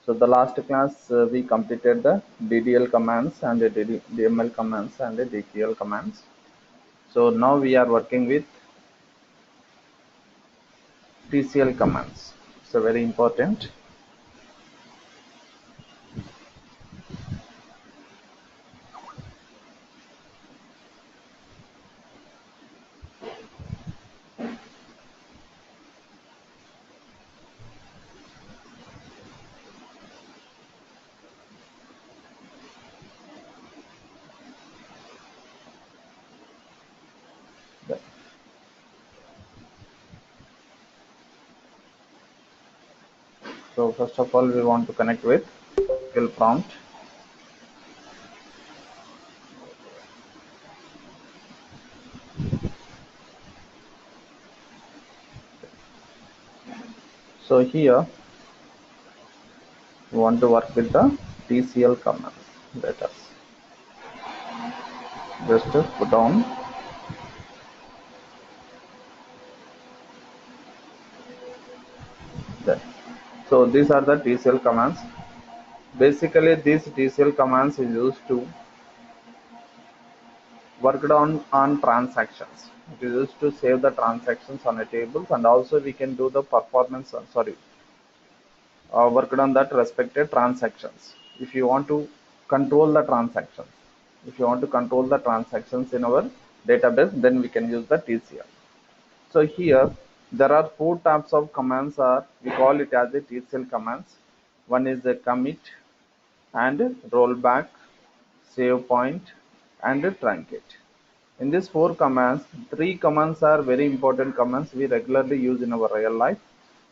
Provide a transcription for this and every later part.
So the last class we completed the DDL commands and the DML commands and the DQL commands. So now we are working with TCL commands. So very important. So first of all, we want to connect with SQL prompt. So here we want to work with the TCL commands. Let us just put down. There. So these are the TCL commands. Basically, these TCL commands is used to work on transactions. It is used to save the transactions on a table, and also we can do the performance. Worked on that respected transactions. If you want to control the transactions, in our database, then we can use the TCL. So here there are four types of commands, are we call it as a TCL commands. One is a commit and rollback, save point, and truncate. In these four commands, three commands are very important commands we regularly use in our real life,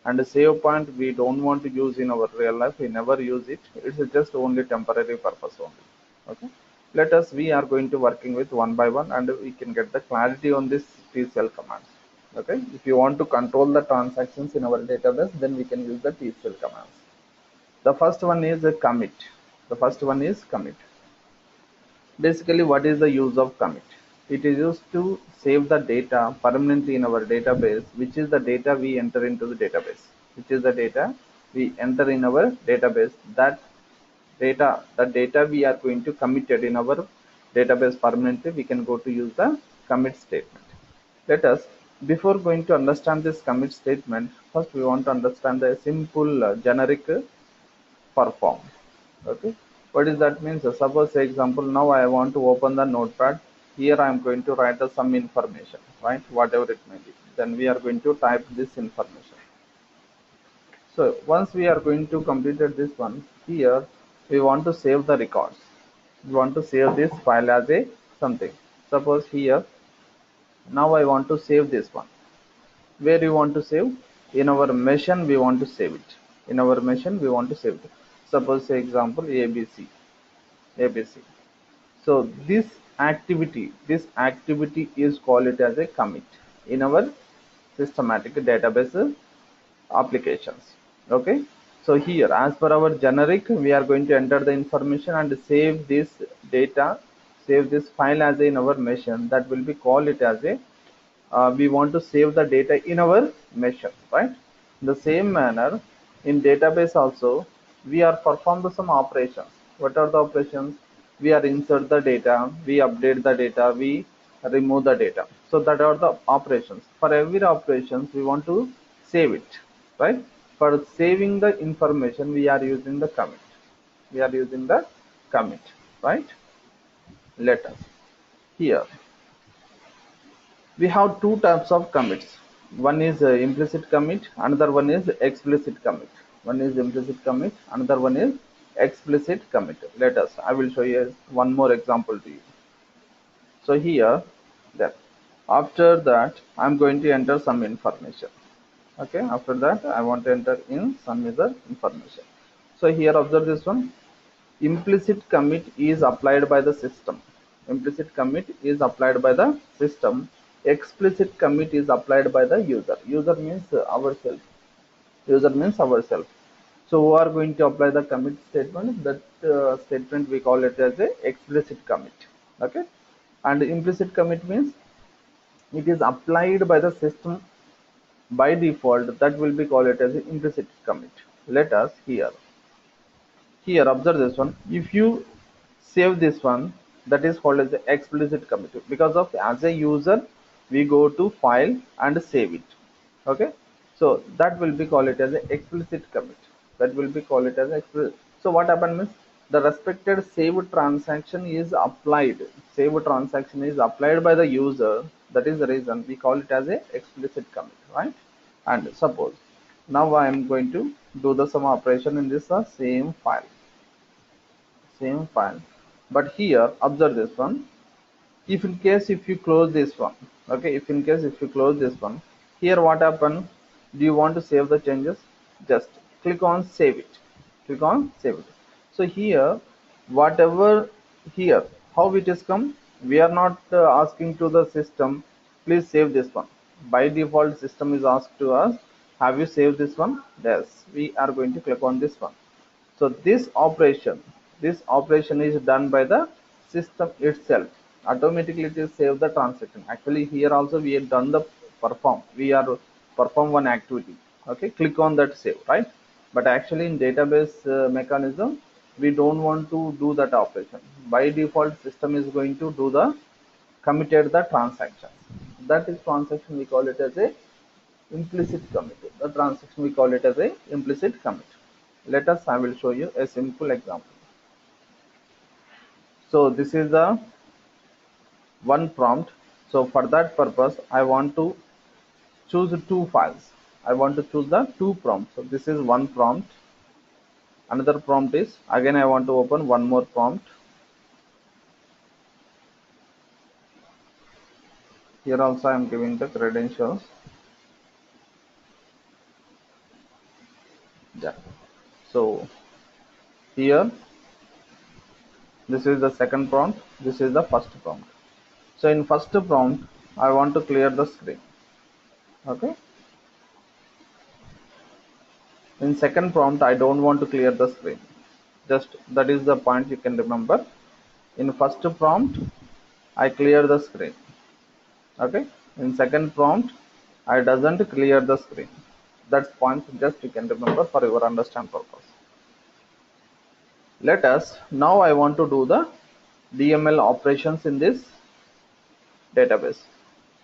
and the save point we don't want to use in our real life. We never use it. It's just only temporary purpose only. Okay. Let us, we are going to working with one by one, and we can get the clarity on this TCL commands. Okay. If you want to control the transactions in our database, then we can use the TCL commands. The first one is a commit. Basically, what is the use of commit? It is used to save the data permanently in our database, which is the data we enter into the database. That the data we are going to commit it in our database permanently, we can go to use the commit statement. Let us, before going to understand this commit statement, first we want to understand the simple generic perform. Okay, what is that means? Suppose, say example, now I want to open the notepad. Here I am going to write some information, right? Whatever it may be. Then we are going to type this information. So once we are going to complete this one, here we want to save the records. We want to save this file as a something. Suppose here, now I want to save this one. Where you want to save? In our machine we want to save it. Suppose, say example, ABC. So this activity is called it as a commit in our systematic database applications. Okay, so here, as per our generic, we are going to enter the information and save this file as in our machine. That will be called it as a we want to save the data in our machine, right? In the same manner, in database also, we are perform some operations. What are the operations? We are insert the data, we update the data, we remove the data. So that are the operations. For every operations, we want to save it, right? For saving the information, we are using the commit. Right? Let us, here we have two types of commits. One is implicit commit, another one is explicit commit. Another one is explicit commit. Let us, I will show you one more example to you. So here, that after that I'm going to enter some information. Okay, after that I want to enter in some other information. So here, observe this one. Implicit commit is applied by the system. Explicit commit is applied by the user. User means ourselves. So who are going to apply the commit statement? That statement we call it as a explicit commit. Okay, and implicit commit means it is applied by the system by default. That will be called it as an implicit commit. Let us, here Here observe this one. If you save this one, that is called as the explicit commit, because of as a user we go to file and save it. Okay, so that will be called it as a explicit commit. That will be called it as explicit. So what happened means the respected saved transaction is applied. Saved transaction is applied by the user. That is the reason we call it as a explicit commit, right? And suppose now I am going to do the some operation in this same file, but here observe this one. If in case if you close this one, okay, if in case if you close this one, here what happen? Do you want to save the changes? Just click on save it. Click on save it. So here whatever, here how it is come, we are not asking to the system please save this one. By default system is asked to us, have you saved this one? Yes, we are going to click on this one. So this operation is done by the system itself. Automatically it is save the transaction. Actually here also we have done the we are perform one activity. Okay, click on that save, right? But actually in database mechanism we don't want to do that operation. By default system is going to do the committed the transaction. That is transaction we call it as a implicit commit. The transaction we call it as a implicit commit. Let us, I will show you a simple example. So this is the one prompt. So for that purpose I want to choose two files. I want to choose the two prompts. So this is one prompt. Another prompt is, again I want to open one more prompt. Here also I am giving the credentials. Yeah. So here this is the second prompt, this is the first prompt. So in first prompt I want to clear the screen. Okay, in second prompt I don't want to clear the screen. Just that is the point you can remember. In first prompt I clear the screen. Okay, in second prompt I doesn't clear the screen. That's point, just you can remember for your understand purpose. Let us now I want to do the DML operations in this database.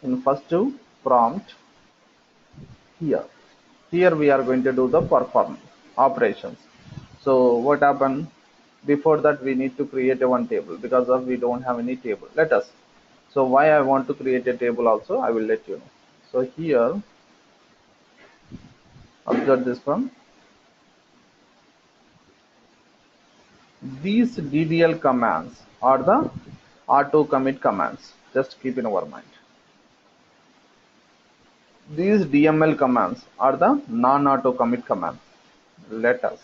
In first prompt, here we are going to do the perform operations. So what happened? Before that we need to create a one table, because of we don't have any table. Let us, so why I want to create a table also I will let you know. So here observe this one. These DDL commands are the auto commit commands. Just keep in our mind. These DML commands are the non-auto commit commands. Let us.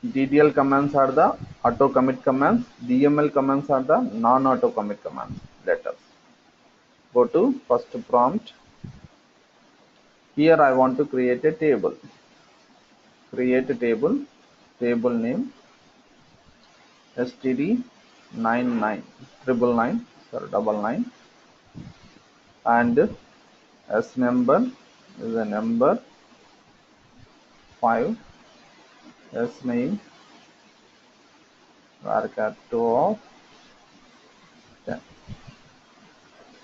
DDL commands are the auto commit commands. DML commands are the non-auto commit commands. Let us go to first prompt. Here I want to create a table. Create a table. Table name std99 and s number is a number 5, s name varchar 2 of 10.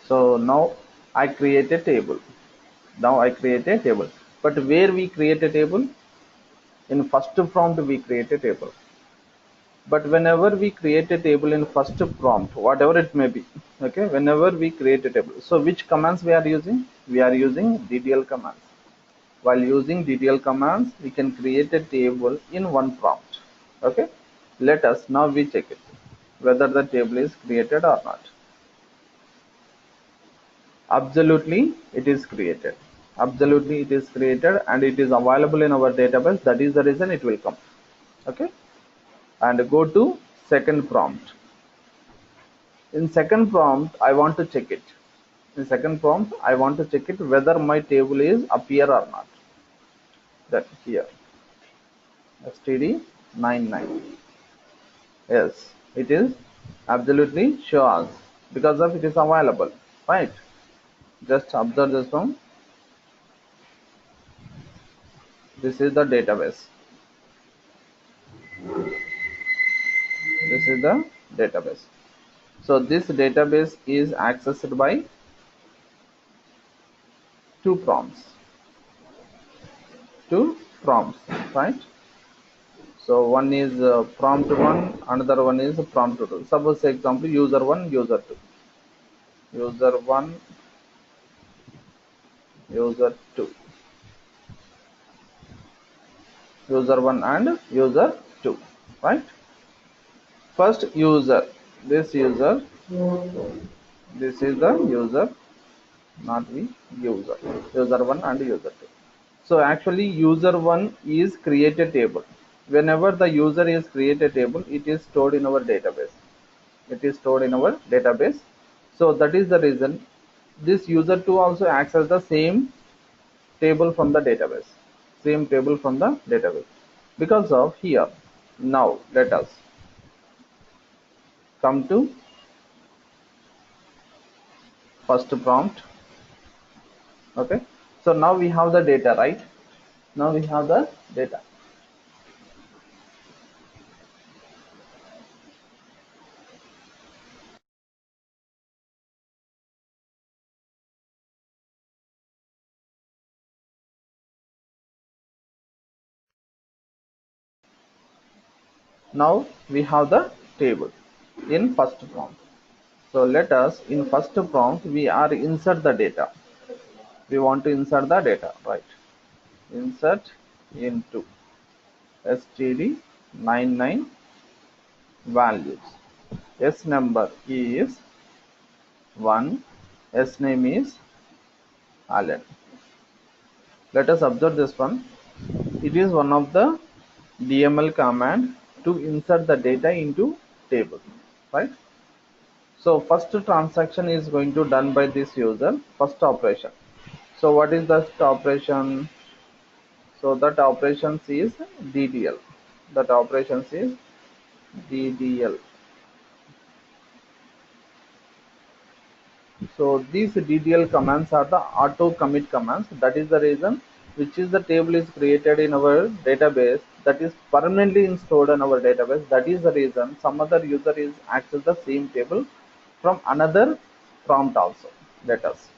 So now I create a table. But where we create a table? In first prompt we create a table. But whenever we create a table in first prompt, whatever it may be, okay, whenever we create a table, so which commands we are using? We are using DDL commands. While using DDL commands, we can create a table in one prompt. Okay, let us now we check it whether the table is created or not. Absolutely it is created. Absolutely it is created and it is available in our database. That is the reason it will come. Okay, and go to second prompt. In second prompt I want to check it. In second prompt I want to check it whether my table is appear or not. That here std99. Yes, it is absolutely shows because of it is available, right? Just observe this one. This is the database. is the database. So this database is accessed by two prompts, right? So one is prompt 1, another one is prompt 2. Suppose example user 1, user 2, user 1, user 2, user 1 and user 2, right? First user, this user, this is the user, not the user 1 and user 2. So actually user 1 is create a table. Whenever the user is create a table, it is stored in our database. It is stored in our database. So that is the reason this user 2 also acts as the same table from the database. Same table from the database. Because of here, now let us come to first prompt. Okay. So now we have the data, right? Now we have the data. Now we have the table in first prompt. So let us in first prompt we are insert the data. We want to insert the data, right? Insert into std99 values. S number is 1, S name is Alan. Let us observe this one. It is one of the DML command to insert the data into table, right? So first transaction is going to done by this user, first operation. So what is the operation? So that operations is DDL. That operations is DDL. So these DDL commands are the auto commit commands. That is the reason which is the table is created in our database, that is permanently stored in our database. That is the reason some other user is access the same table from another prompt also. Let us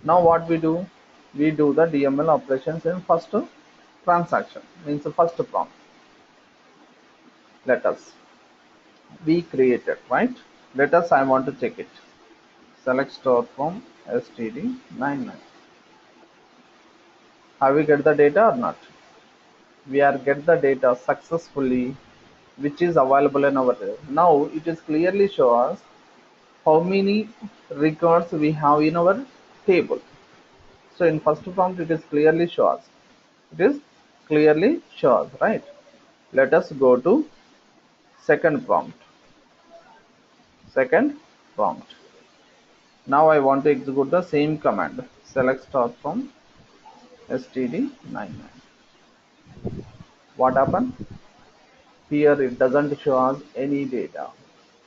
now what we do, we do the DML operations in first transaction, means the first prompt. Let us we created, right? Let us I want to check it. Select store from std99. Have we get the data or not? We are get the data successfully, which is available in our table. Now it is clearly show us how many records we have in our table. So in first prompt it is clearly show us. It is clearly show us, right? Let us go to second prompt. Second prompt. Now I want to execute the same command. Select star from std99. What happened? Here it doesn't show us any data.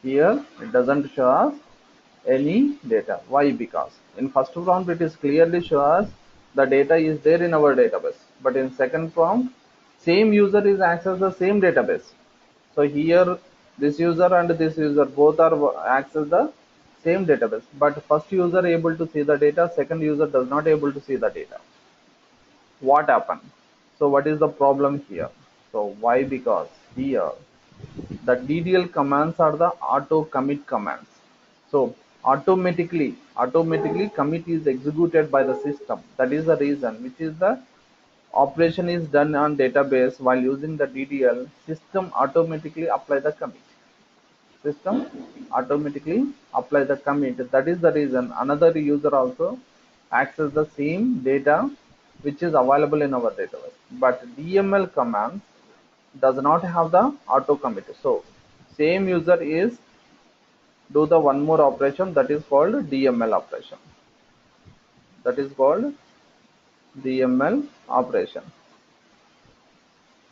Here it doesn't show us any data. Why? Because in first prompt it is clearly show us the data is there in our database. But in second prompt, same user is access the same database. So here this user and this user both are access the same database. But first user able to see the data, second user does not able to see the data. What happened? So what is the problem here? So why? Because here the DDL commands are the auto commit commands. So automatically commit is executed by the system. That is the reason which is the operation is done on database while using the DDL. System automatically apply the commit. System automatically apply the commit. That is the reason another user also access the same data which is available in our database. But DML commands does not have the auto commit. So same user is do the one more operation, that is called DML operation. That is called DML operation.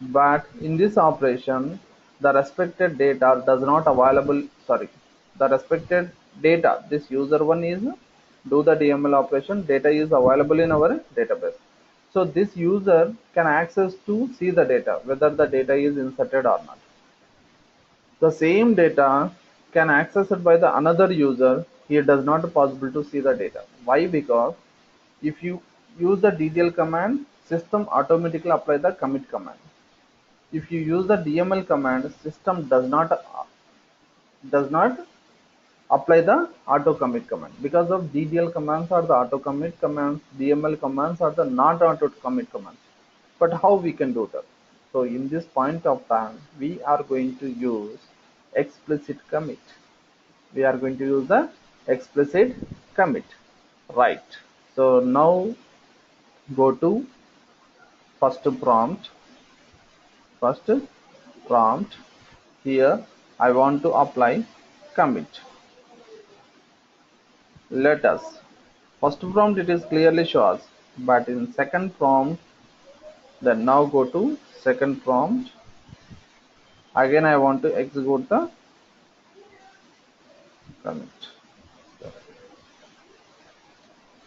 But in this operation, the respected data does not available. Sorry, the respected data. This user one is do the DML operation. Data is available in our database. So this user can access to see the data, whether the data is inserted or not. the same data can access it by the another user. Here does not possible to see the data. Why? Because if you use the ddl command, system automatically apply the commit command. If you use the dml command, system does not apply the auto commit command. Because of ddl commands are the auto commit commands, dml commands are the not auto commit commands. But how we can do that? So in this point of time, we are going to use explicit commit. We are going to use the explicit commit, right? So now go to first prompt. Here I want to apply commit. Let us first prompt, it is clearly shows, but in second prompt, then now go to second prompt. Again I want to execute the commit.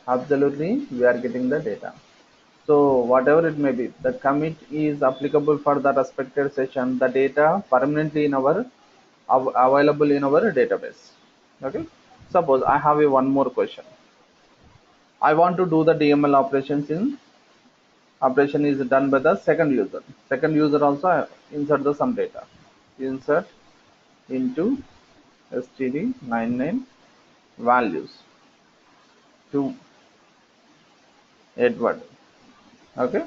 Absolutely, we are getting the data. So whatever it may be, the commit is applicable for the respected session, the data permanently in our available in our database. Okay, suppose I have a one more question. I want to do the DML operations in operation is done by the second user. Second user also insert the some data. Insert into std99 values to Edward. Okay,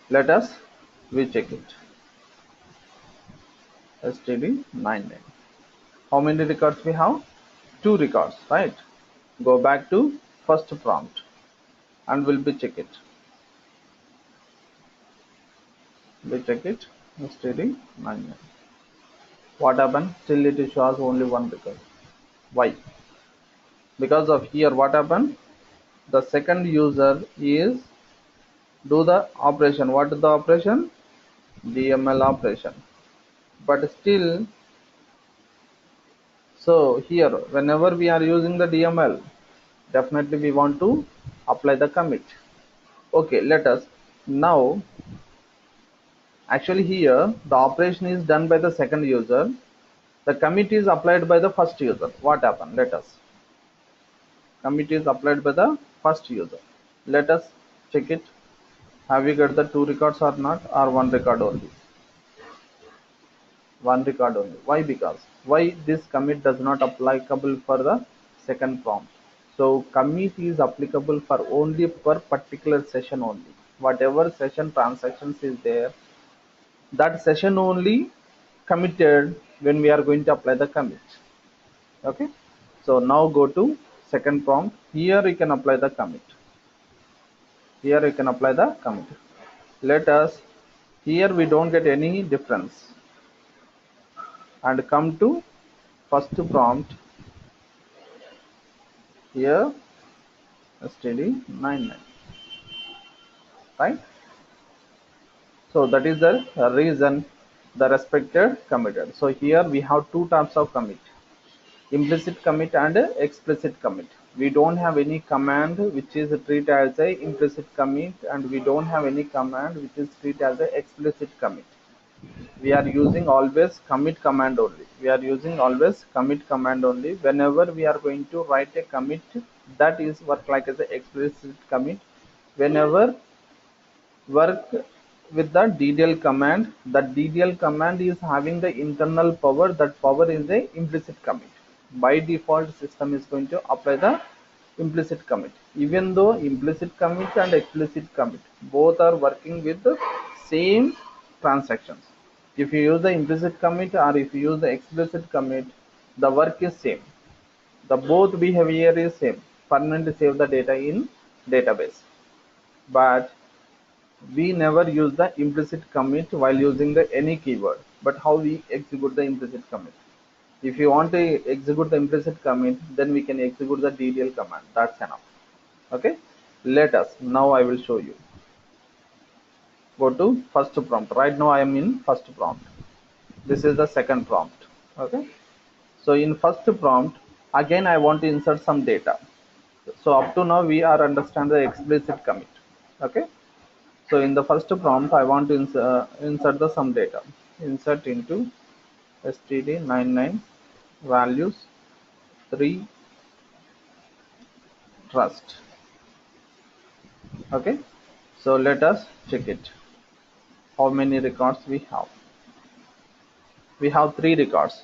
let us we check it. std99. How many records we have? 2 records, right? Go back to first prompt and we'll be check it. We check it. std99. What happened? Still it shows only one record. Why? Because of here what happened? The second user is do the operation. What is the operation? DML operation. But still, so here whenever we are using the DML, definitely we want to apply the commit. Okay, let us now, actually here the operation is done by the second user, the commit is applied by the first user. What happened? Let us, commit is applied by the first user. Let us check it. Have we got the 2 records or not, or 1 record only? 1 record only. Why? Because why this commit does not applicable for the second prompt? So commit is applicable for only per particular session only. Whatever session transactions is there, that session only committed when we are going to apply the commit. Okay, so now go to second prompt. Here you can apply the commit. Here you can apply the commit. Let us, here we don't get any difference, and come to first prompt. Here std99, right? So that is the reason the respected committed. So here we have 2 types of commit: implicit commit and explicit commit. We don't have any command which is treated as a implicit commit, and we don't have any command which is treated as a explicit commit. We are using always commit command only. We are using always commit command only. Whenever we are going to write a commit, that is work like as a explicit commit. Whenever work with the ddl command, that ddl command is having the internal power, that power is a implicit commit. By default system is going to apply the implicit commit, even though implicit commit and explicit commit both are working with the same transactions. If you use the implicit commit or if you use the explicit commit, the work is same, the both behavior is same, permanently save the data in database. But we never use the implicit commit while using the any keyword. But how we execute the implicit commit? If you want to execute the implicit commit, then we can execute the ddl command. That's enough. Okay, let us now, I will show you. Go to first prompt. Right now I am in first prompt. This is the second prompt. Okay, so in first prompt, again I want to insert some data. So up to now we are understand the explicit commit. Okay, so in the first prompt I want to insert the some data. Insert into std99 values 3 trust. Okay, so let us check it. How many records we have? We have 3 records.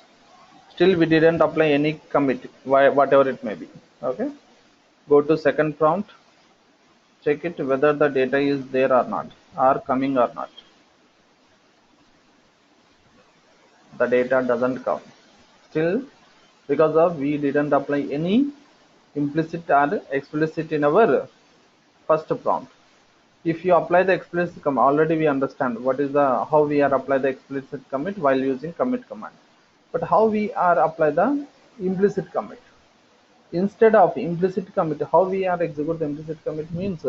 Still we didn't apply any commit, whatever it may be. Okay, go to second prompt, check it whether the data is there or not, or coming or not. The data doesn't come. Still, because of we didn't apply any implicit or explicit in our first prompt. If you apply the explicit commit, already we understand what is the how we are apply the explicit commit while using commit command. But how we are apply the implicit commit? Instead of implicit commit, how we are execute the implicit commit means,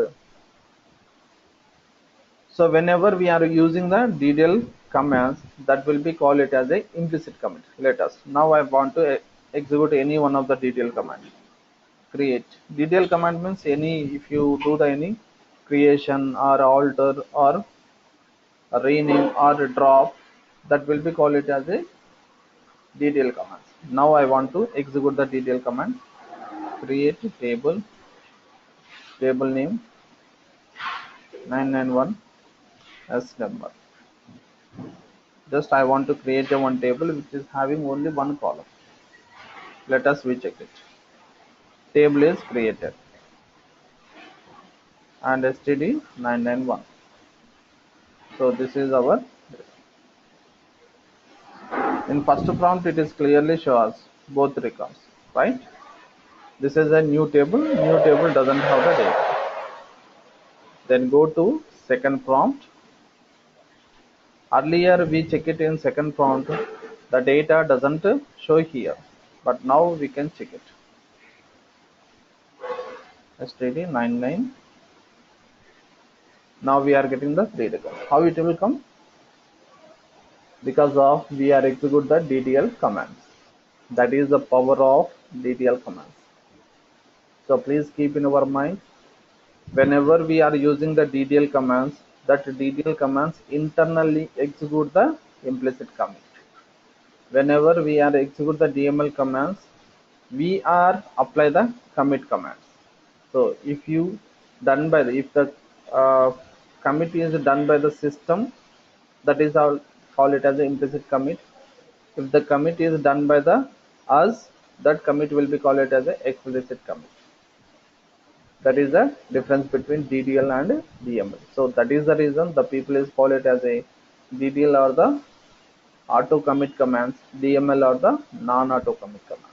so whenever we are using the DDL commands, that will be call it as a implicit commit. Let us now I want to execute any one of the DDL command. Create DDL command means any, if you do the any creation or alter or rename or drop, that will be call it as a DDL command. Now I want to execute the DDL command. Create table, table name 991 as number. Just I want to create a one table which is having only one column. Let us recheck it. Table is created and std991. So this is our, in first prompt it is clearly shows both records, right? This is a new table doesn't have the data. Then go to second prompt. Earlier we check it in second prompt, the data doesn't show here, but now we can check it. std99. Now we are getting the 3 records. How it will come? Because of we are execute the DDL commands. That is the power of DDL commands. So please keep in our mind, whenever we are using the DDL commands, that DDL commands internally execute the implicit commit. Whenever we are execute the DML commands, we are apply the commit commands. So if you done by the, if the commit is done by the system, that is how call it as an implicit commit. If the commit is done by the us, that commit will be called it as an explicit commit. That is the difference between DDL and DML. So that is the reason the people is call it as a DDL or the auto commit commands, DML or the non-auto commit commands.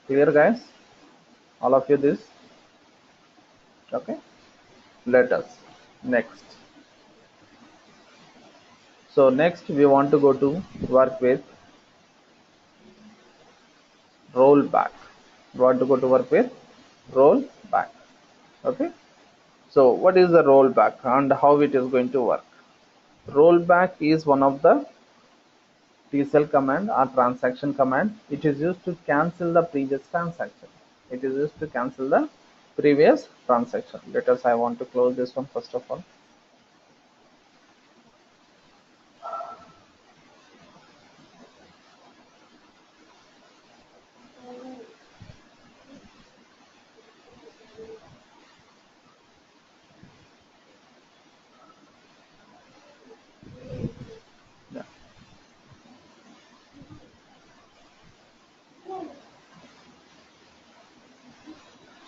Clear guys? All of you this? Okay. Let us next. So next we want to go to work with rollback. We want to go to work with rollback. Okay. So what is the rollback and how it is going to work? Rollback is one of the TCL command or transaction command. It is used to cancel the previous transaction. It is used to cancel the previous transaction. Let us, I want to close this one first of all. Yeah.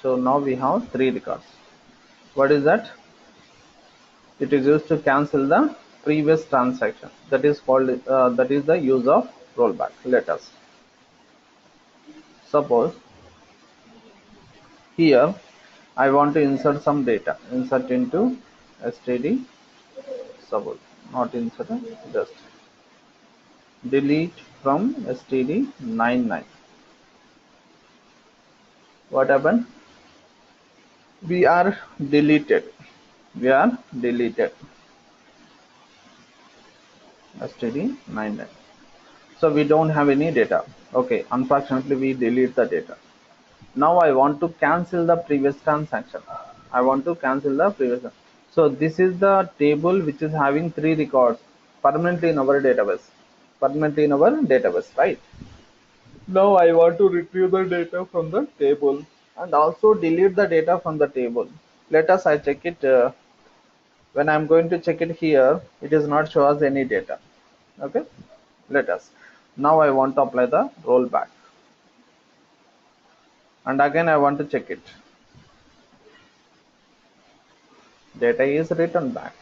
So now we have 3 records. What is that? It is used to cancel the previous transaction. That is called that is the use of rollback. Let us suppose here I want to insert some data. Insert into std suppose, not insert, just delete from std99. What happened? We are deleted. We are deleted std99. So we don't have any data. Okay, unfortunately we delete the data. Now I want to cancel the previous transaction. I want to cancel the previous. So this is the table which is having 3 records permanently in our database. permanently in our database, right? Now I want to retrieve the data from the table and also delete the data from the table. Let us I check it. When I'm going to check it here, it is not show us any data. Okay, let us. Now I want to apply the rollback, and again I want to check it. Data is written back.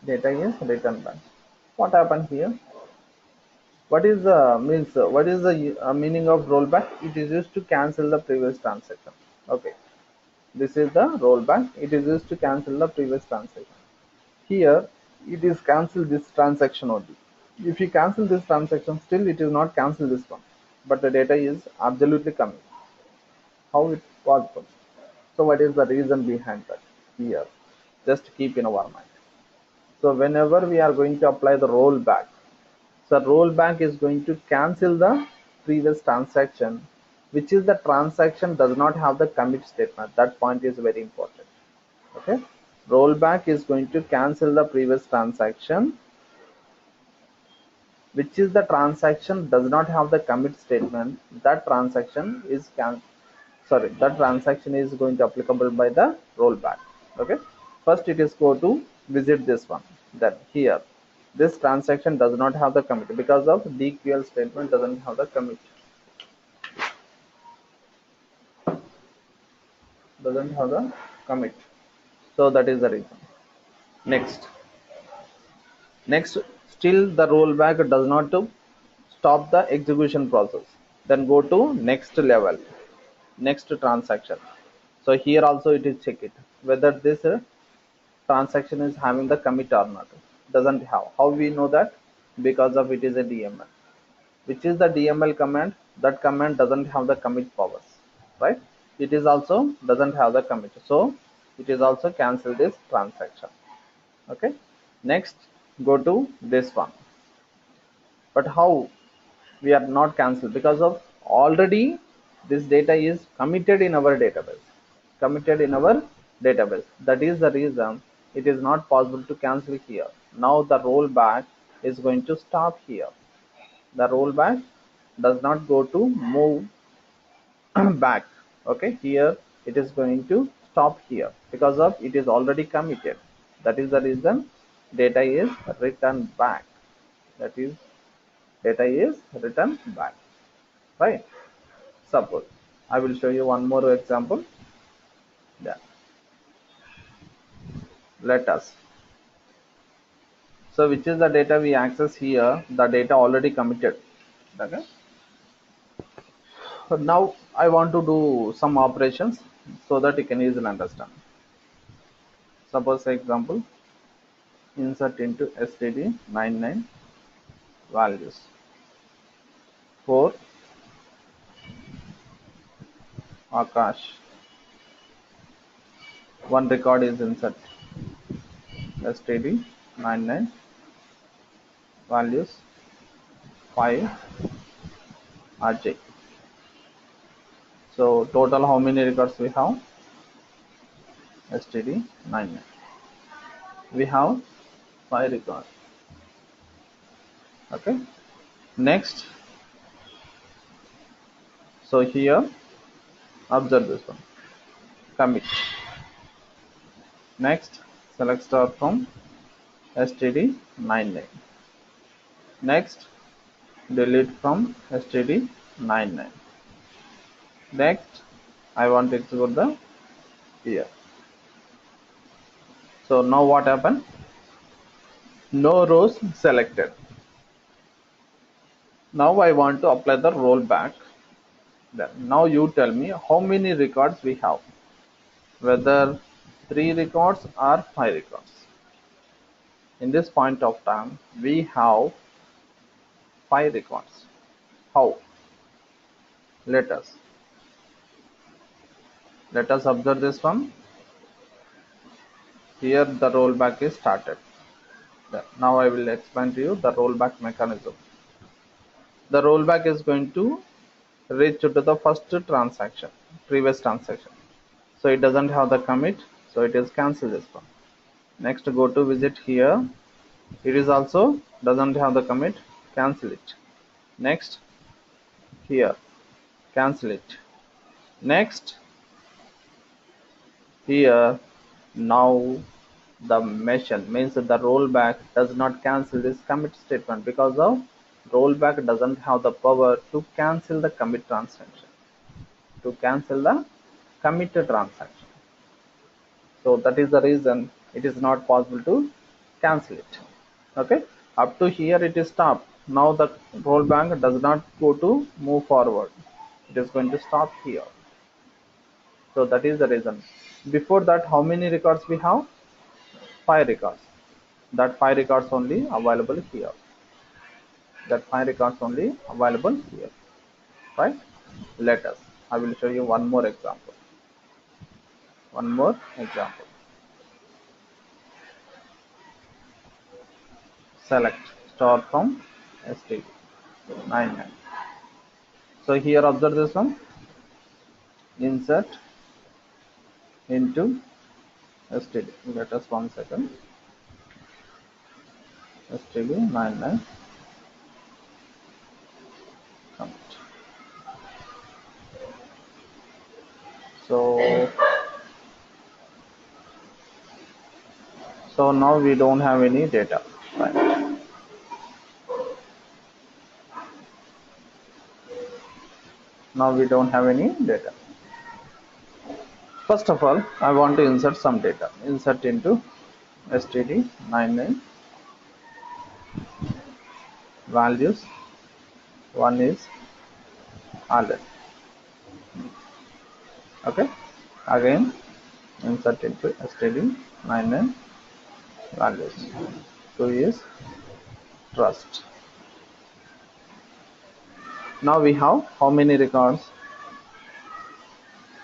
Data is written back. What happened here? What is the means? What is the meaning of rollback? It is used to cancel the previous transaction. Okay, this is the rollback. It is used to cancel the previous transaction. Here, it is cancel this transaction only. If you cancel this transaction, still it is not cancel this one, but the data is absolutely coming. How it possible? So what is the reason behind that? Here, just keep in our mind. So whenever we are going to apply the rollback, so rollback is going to cancel the previous transaction, which is the transaction does not have the commit statement. That point is very important. Okay, rollback is going to cancel the previous transaction, which is the transaction does not have the commit statement. That transaction is that transaction is going to applicable by the rollback. Okay, first it is go to visit this one. Then here this transaction does not have the commit because of DQL statement doesn't have the commit, so that is the reason. Next, still the rollback does not to stop the execution process. Then go to next level, next transaction. So here also it is check it whether this transaction is having the commit or not. Doesn't have. How we know that? Because of it is a DML. Which is the DML command? That command doesn't have the commit powers, right? It is also doesn't have the commit, so it is also cancel this transaction. Okay, next go to this one. But how we are not cancelled? Because of already this data is committed in our database. That is the reason it is not possible to cancel here. Now the rollback is going to stop here. The rollback does not go to move back. Okay, here it is going to stop here because of it is already committed. That is the reason data is returned back. That is, data is returned back, right? Suppose I will show you one more example. Yeah, let us. So which is the data we access here? The data already committed. Okay, so now I want to do some operations so that you can easily understand. Suppose example, insert into std99 values for Akash. One record is insert std99 values 5 RJ. So total how many records we have? std99. We have 5 records. Okay. Next, so here observe this one. Commit. Next, select star from std99. Next, delete from std99. Next, I want to execute the here. So now what happened? No rows selected. Now I want to apply the rollback. Then now you tell me how many records we have, whether 3 records or 5 records. In this point of time we have 5 records. How? Let us observe this one. Here the rollback is started. Now I will explain to you the rollback mechanism. The rollback is going to reach to the first transaction, previous transaction. So it doesn't have the commit, so it is cancel this one. Next go to visit here. It is also doesn't have the commit. cancel it. Next, here, cancel it. Next, here, now the mention means that the rollback does not cancel this commit statement because of rollback doesn't have the power to cancel the commit transaction, to cancel the committed transaction. So that is the reason it is not possible to cancel it. Okay, up to here it is stopped. Now the rollback does not go to move forward. It is going to stop here. So that is the reason. Before that, how many records we have? 5 records. That 5 records only available here. That 5 records only available here. Right? Let us. I will show you one more example. One more example. Select star from std 99. So here observe this one. Insert into std. Let us 1 second. std 99 commit. So now we don't have any data. Right. Now we don't have any data. First of all, I want to insert some data. Insert into std99 values. One is alert. Okay. Again, insert into std99 values. Two is trust. Now we have how many records?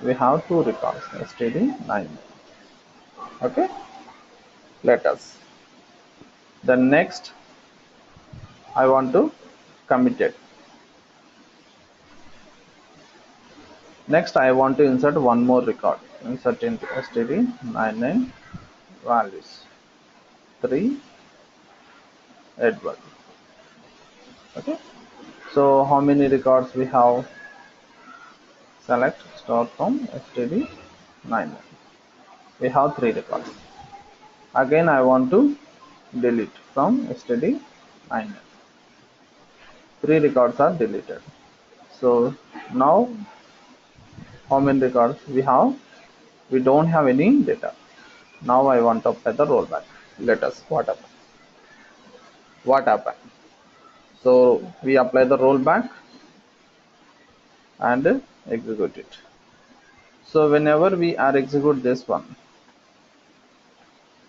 We have 2 records. std9. Okay. Let us. The next, I want to commit it. Next, I want to insert one more record. Insert into std99 values. 3 Edward. Okay. So how many records we have? Select start from std99. We have 3 records. Again, I want to delete from std99. 3 records are deleted. So now how many records we have? We don't have any data. Now I want to apply the rollback. Let us what happened. What happened? So we apply the rollback and execute it. So whenever we are execute this one,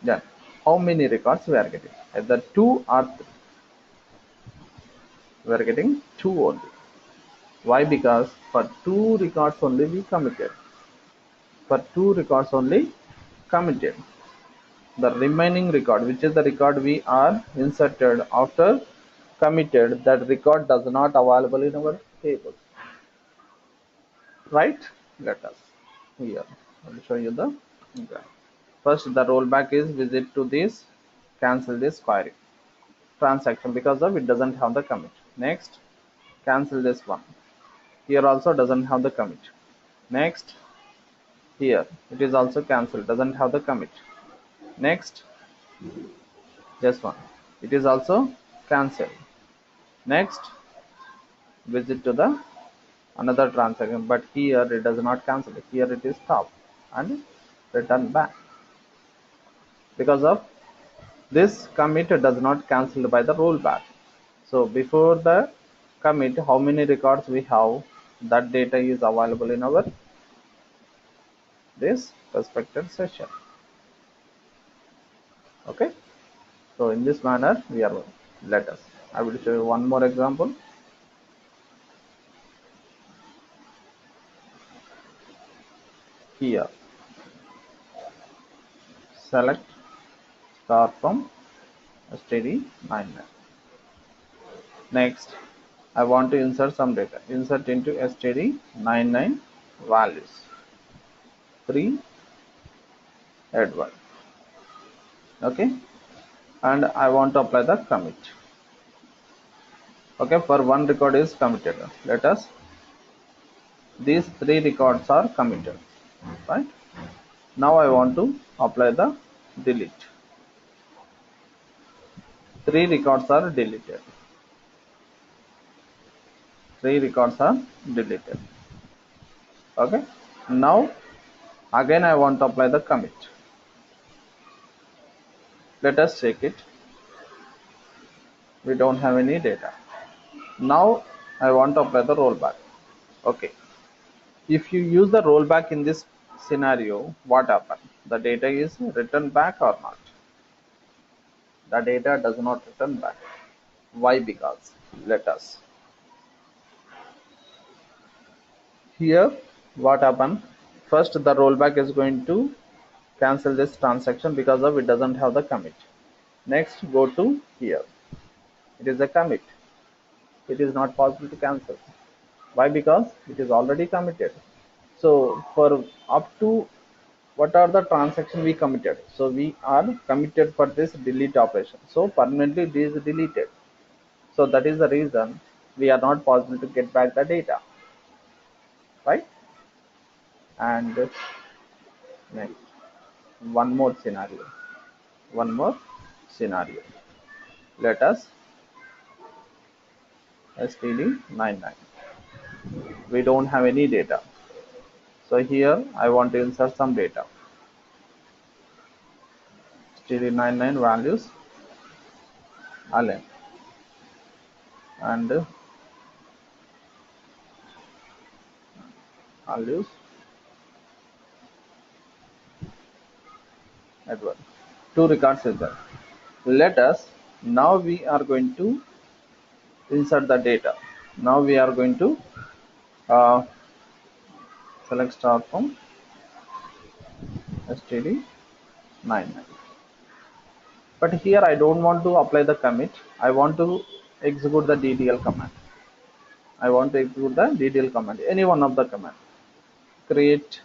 then how many records we are getting? Either 2 or 3. We are getting 2 only. Why? Because for 2 records only we committed. For 2 records only committed. The remaining record, which is the record we are inserted after committed, that record does not available in our table. Right? Let us here. I will show you the example. First, the rollback is visit to this, cancel this query transaction because of it doesn't have the commit. Next, cancel this one. Here also doesn't have the commit. Next, here it is also cancelled, doesn't have the commit. Next, this one, it is also cancelled. Next, visit to the another transaction, but here it does not cancel. Here it is stop and return back. Because of this commit does not cancel by the rollback. So before the commit, how many records we have? That data is available in our this respected session. Okay. So in this manner we are. Let us. I will show you one more example. Here, select star from std99. Next, I want to insert some data. Insert into std99 values. 3 Edward. Okay, and I want to apply the commit. Okay, for one record is committed. Let us, these three records are committed, right? Now I want to apply the delete. Three records are deleted. Three records are deleted. Okay. Now again I want to apply the commit. Let us check it. We don't have any data. Now I want to apply the rollback. Okay. If you use the rollback in this scenario, what happens? The data is returned back or not? The data does not return back. Why? Because let us. Here what happened? First the rollback is going to cancel this transaction because of it doesn't have the commit. Next go to here. It is a commit. It is not possible to cancel. Why? Because it is already committed. So for up to what are the transaction we committed? So we are committed for this delete operation. So permanently it is deleted. So that is the reason we are not possible to get back the data, right? And next, one more scenario. One more scenario. Let us std99. We don't have any data. So here I want to insert some data. std99 values align and values Edward. Two records is there. Let us, now we are going to insert the data. Now we are going to select star from std99. But here I don't want to apply the commit. I want to execute the ddl command. I want to execute the ddl command, any one of the command. Create,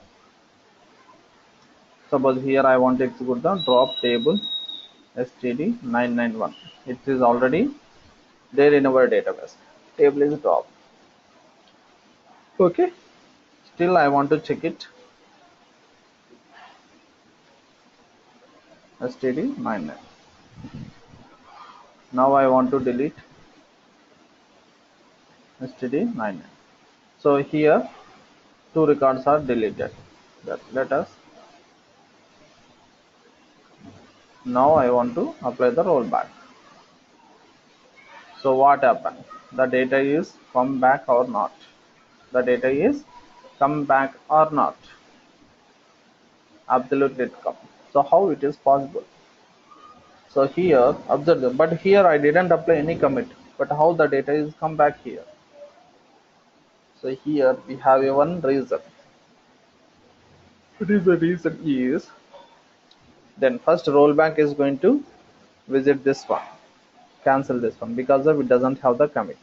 suppose here I want to execute the drop table std991. It is already there in our database. Table is drop. Okay. Still I want to check it. std99. Now I want to delete std99. So here two records are deleted. Let us, now I want to apply the rollback. So what happened? The data is come back or not? The data is come back or not? Absolutely it come. So how it is possible? So here observe, but here I didn't apply any commit, but how the data is come back here? So here we have a one reason. What is the reason is, then first rollback is going to visit this one, cancel this one because of it doesn't have the commit.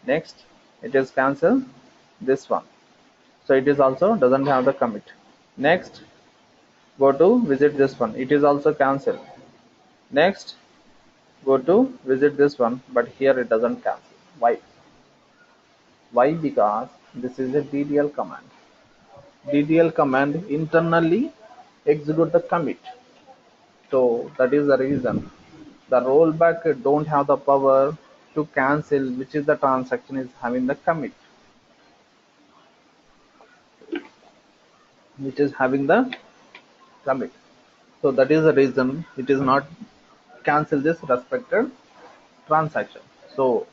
Next it is cancel this one, so it is also doesn't have the commit. Next go to visit this one, it is also cancel. Next go to visit this one, but here it doesn't cancel. Why? Because this is a ddl command. ddl command internally execute the commit. So that is the reason the rollback don't have the power to cancel which is the transaction is having the commit, which is having the commit. So that is the reason it is not cancel this respected transaction. So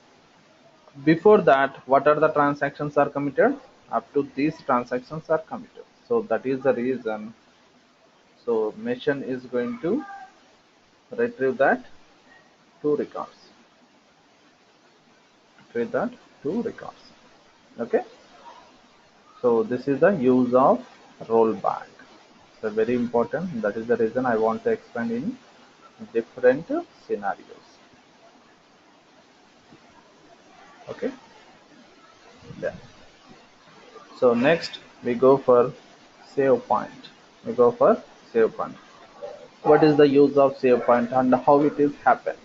before that, what are the transactions are committed? Up to these transactions are committed. So that is the reason. So machine is going to retrieve that two records. Retrieve that two records. Okay. So this is the use of rollback. So very important. That is the reason I want to expand in different scenarios. Okay. Then. So next we go for save point. We go for save point. What is the use of save point and how it is happen?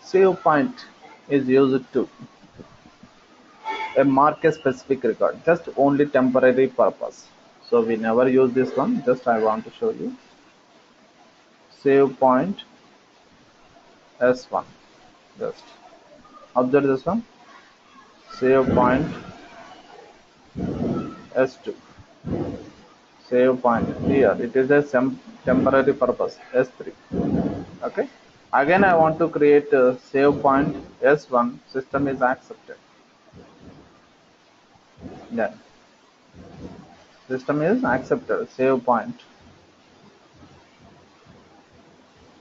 Save point. is used to mark a specific record, just only temporary purpose. So we never use this one, just I want to show you. Save point S1, just observe this one. Save point S2, save point here, it is a temporary purpose S3. Okay, again I want to create a save point S1, system is accepted. Then system is accepted, save point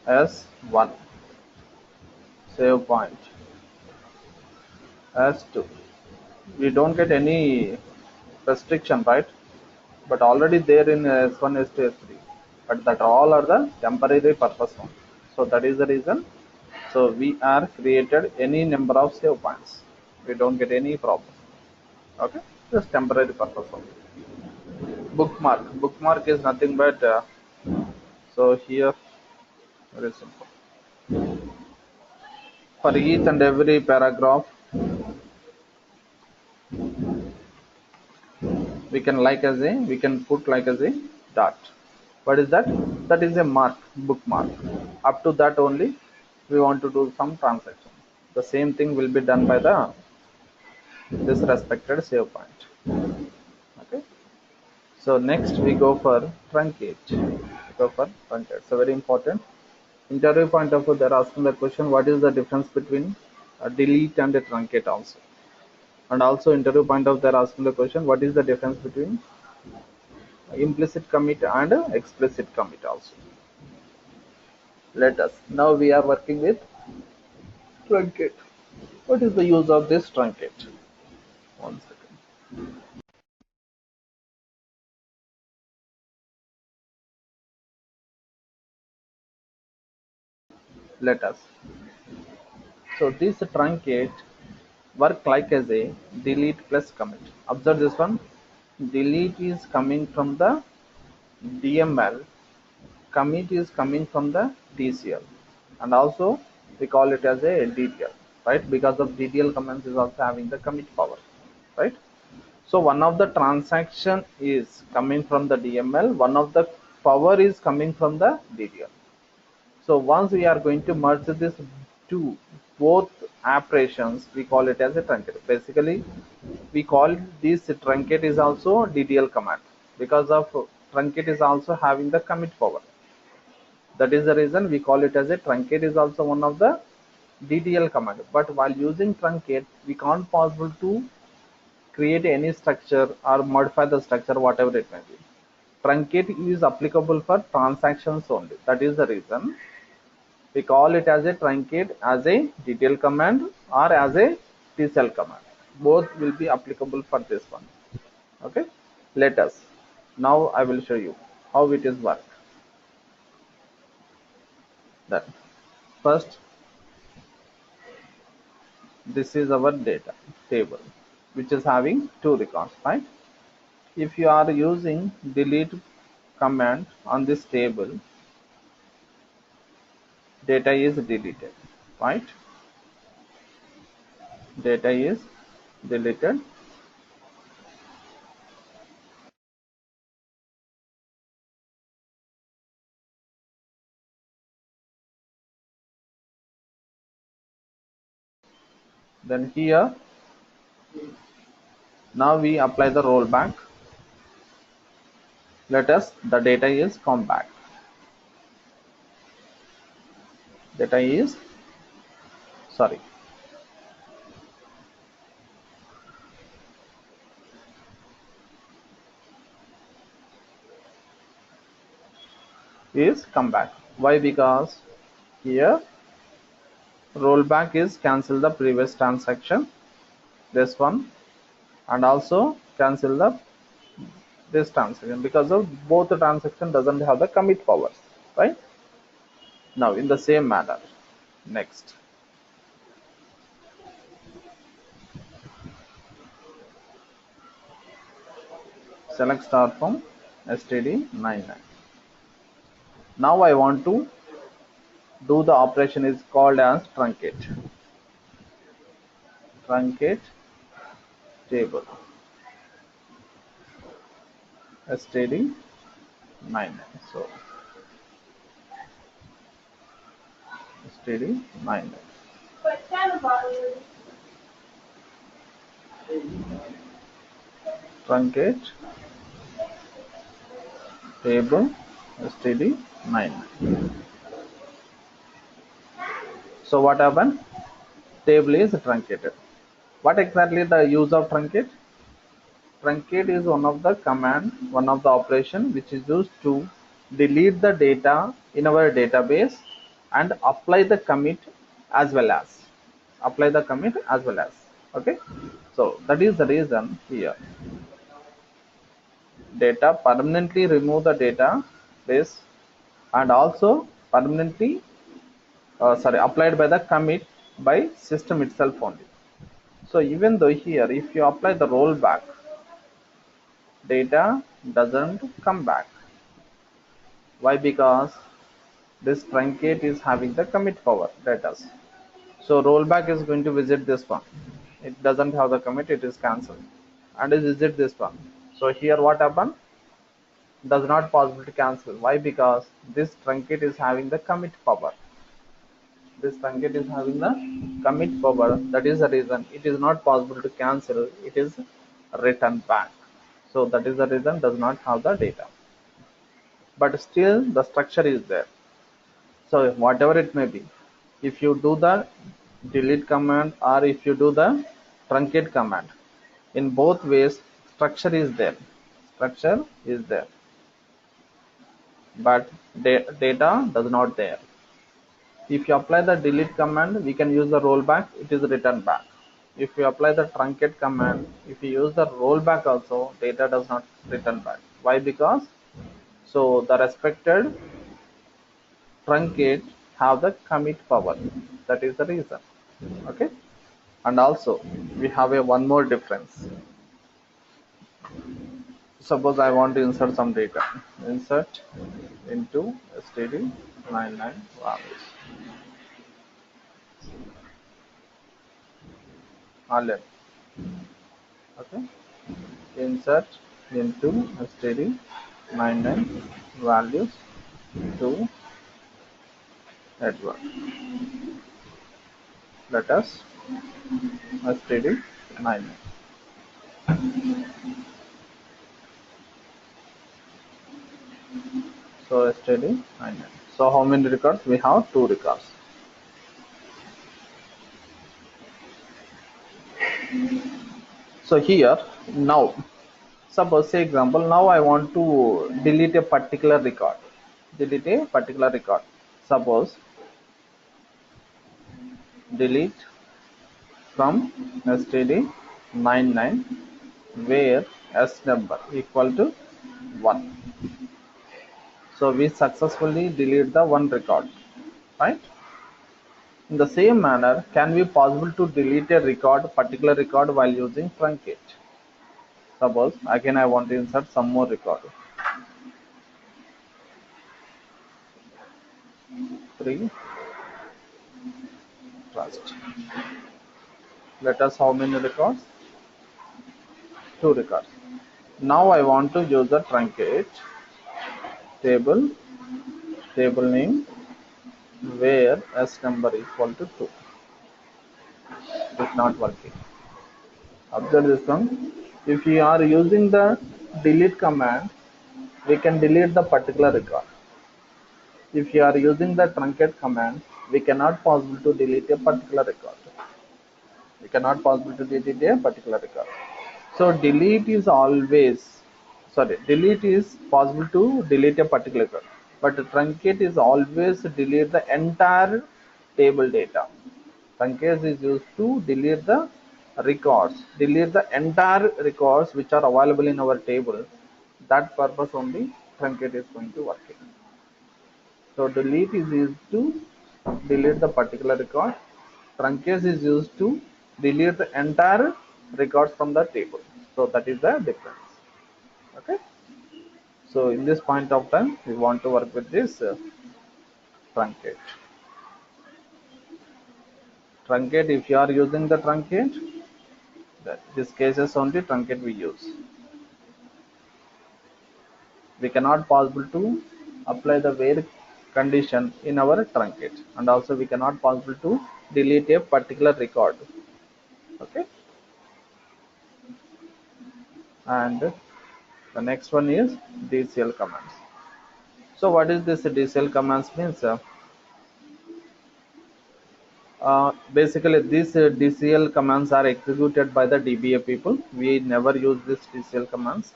S1, save point S2. We don't get any restriction, right? But already there in S1, S2, S3. But that all are the temporary purpose one. So that is the reason. So we are created any number of save points. We don't get any problem. Okay, just temporary purpose only. Bookmark. Bookmark is nothing but so here very simple. For each and every paragraph, we can put like as a dot. What is that? That is a mark, bookmark. Up to that only we want to do some transaction. The same thing will be done by the this respected save point. Okay, so next we go for truncate. So very important interview point of view, they're asking the question, what is the difference between a delete and a truncate also. And also interview point of they're asking the question, what is the difference between implicit commit and explicit commit also. Let us now we are working with truncate. What is the use of this truncate? One second. Let us. So this truncate work like as a delete plus commit. Observe this one. Delete is coming from the DML, commit is coming from the TCL, and also we call it as a DTL, right? Because of DTL commands is also having the commit power, right? So one of the transaction is coming from the DML, one of the power is coming from the DTL. So once we are going to merge this two both operations, we call it as a truncate. Basically, we call this truncate is also DTL command because of truncate is also having the commit power. That is the reason we call it as a truncate is also one of the DTL command. But while using truncate, we can't possible to create any structure or modify the structure, whatever it may be. Truncate is applicable for transactions only. That is the reason we call it as a truncate as a detail command or as a tcl command. Both will be applicable for this one. Okay, let us now I will show you how it is work. That first, this is our data table which is having two records, right? If you are using delete command on this table, data is deleted, right? Data is deleted. Then here, now we apply the rollback. Let us, the data is come back. Data is, sorry, is come back. Why? Because here rollback is cancel the previous transaction, this one, and also cancel the this transaction because of both the transaction doesn't have the commit powers, right? Now in the same manner, next select star from std99. Now I want to do the operation is called as truncate. truncate table std99. So std99 truncate table std99. So what happened? Table is truncated. What exactly the use of truncate? Truncate is one of the command, one of the operation which is used to delete the data in our database and apply the commit as well as okay. So that is the reason here data permanently remove the database and also permanently applied by the commit by system itself only. So even though here if you apply the rollback, data doesn't come back. Why? Because this truncate is having the commit power data. So rollback is going to visit this one. It doesn't have the commit, it is cancelled. And it visit this one. So here what happened? Does not possible to cancel. Why? Because this truncate is having the commit power. This truncate is having the commit power. That is the reason it is not possible to cancel. It is returned back. So that is the reason does not have the data. But still the structure is there. So whatever it may be, if you do the delete command or if you do the truncate command, in both ways structure is there, but data does not there. If you apply the delete command, we can use the rollback, it is returned back. If you apply the truncate command, if you use the rollback also, data does not return back. Why? Because so the respected truncate have the commit power. That is the reason. Okay. And also we have a one more difference. Suppose I want to insert some data. Insert into std99 values. Okay. Insert into std99 values to Edward. Let us std99. So std99. So how many records? We have 2 records. So here now, suppose say example, now I want to delete a particular record. Suppose delete from std99 where s number equal to 1. So we successfully delete the one record, right? In the same manner, can we possible to delete a record, particular record while using truncate? Suppose again I want to insert some more record. 3 trust. Let us how many records? 2 records. Now I want to use the truncate table name where s number equal to 2. It is not working. Observe this one. If you are using the delete command, we can delete the particular record. If you are using the truncate command, we cannot possible to delete a particular record. So delete is possible to delete a particular record, but truncate is always delete the entire table data. Truncate is used to delete the entire records which are available in our table. That purpose only truncate is going to work. So delete is used to delete the particular record. Truncate is used to delete the entire records from the table. So that is the difference. Okay. So in this point of time, we want to work with this truncate. If you are using the truncate, That this cases only truncate we use. We cannot possible to apply the where condition in our truncate, and also we cannot possible to delete a particular record. Okay, and the next one is DCL commands. So what is this DCL commands means? Basically, these DCL commands are executed by the DBA people. We never use this DCL commands.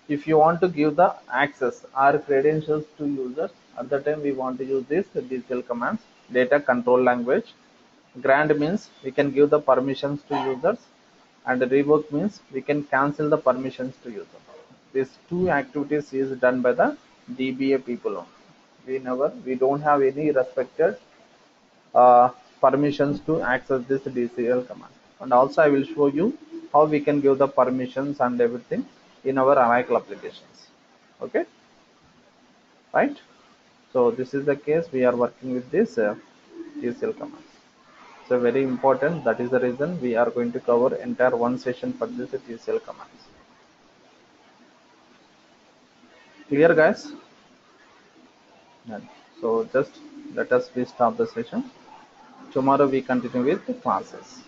If you want to give the access or credentials to users, at the time we want to use this DCL commands. Data control language. Grant means we can give the permissions to users, and revoke means we can cancel the permissions to users. These two activities is done by the DBA people only. We don't have any respected permissions to access this DCL command. And also I will show you how we can give the permissions and everything in our Oracle applications. Okay, right? So this is the case we are working with this DCL commands. So very important. That is the reason we are going to cover entire one session for this DCL commands. Clear, guys? So just let us restart the session. Tomorrow we continue with the classes.